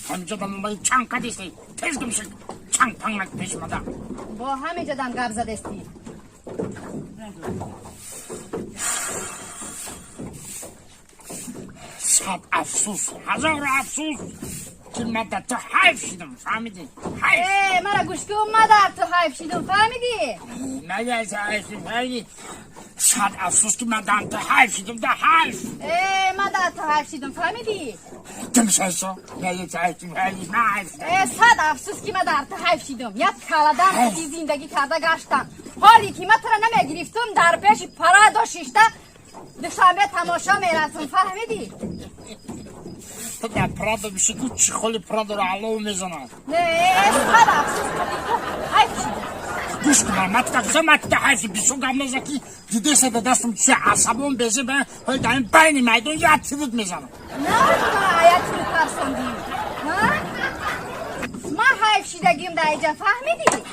همینجادم باید چند قدیستی تیز گمشک چند پنگنک پیش ماده با همینجادم قبضه دستی صد افسوس هزار افسوس که مدت تو حیف شدم فهمیدی؟ حیف مرا گوشکی مادر تو حیف شدم فهمیدی؟ نه از حیف فهمیدی؟ صد افسوس که مدت تو حیف شدم ده حیف مادر تو حیف شدم فهمیدی؟ دمشه ایسا نه از حیف فهمیدی نه حیف صد افسوس که مادر تو حیف شدم یک کلدم که زندگی کرده گشتم حالی که من تو را نمیگرفتم در پیش پراد و ششته دوشنبه تماشا میرسم فهمیدی؟ تو در پرادو بشی که چی خالی پرادو رو علاو میزند نه صد افسوس که حیف شدم گوش کنم مت حیفی بیشو گم نیزه که دیده سه دستم چه عصبون بیزه به های در این بین میدون یک تیوید میزنم نه یک تیوید پرسندیم ما حیف شدگیم در اینجا فهمیدی؟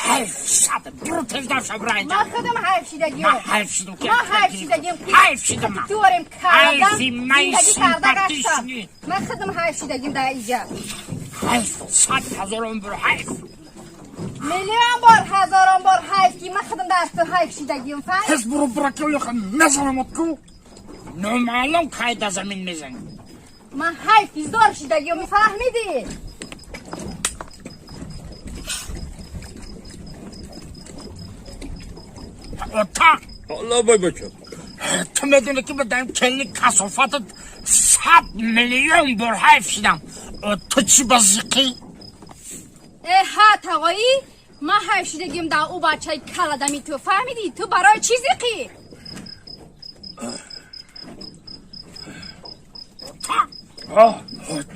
حیف صد برو تیز داشت برای اینجا ما خودم حیف شدگیم من حیف شدم که ما حیف شدگیم حیف شدم من دورم کردم حیفی من سیمپاتیش نی من خودم حیف شدگیم در اینجا حیف صد هزارم برو حیف میلیون بار هزاران بار حیف که من خودم در تو حیف شدگیم فهمیدی؟ پس برو که یخم نزنمت کو نمعلم قاید زمین میزنی من حیف زار شدگیم میفهمیدی؟ تا حالا بای بچه تو میدونی که بدم کلی کسافتت 100 میلیون بار حیف شدم تو چی بازیقی؟ ها تقایی ما حیف شدگیم در او بچه کلدمی تو فهمیدی؟ تو برای چی زیقی؟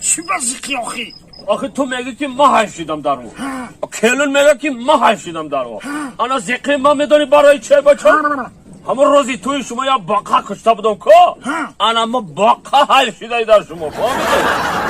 چی بازیقی آخی؟ آخه تو میگی که ما حیف شدم در او کلون میگه که ما حیف شدم در او انا زیقی ما میدونی برای چه بچه؟ همون روزی توی شما یا باقا کشتا بودم که انا ما باقا حیف شده در شما فهمیدی؟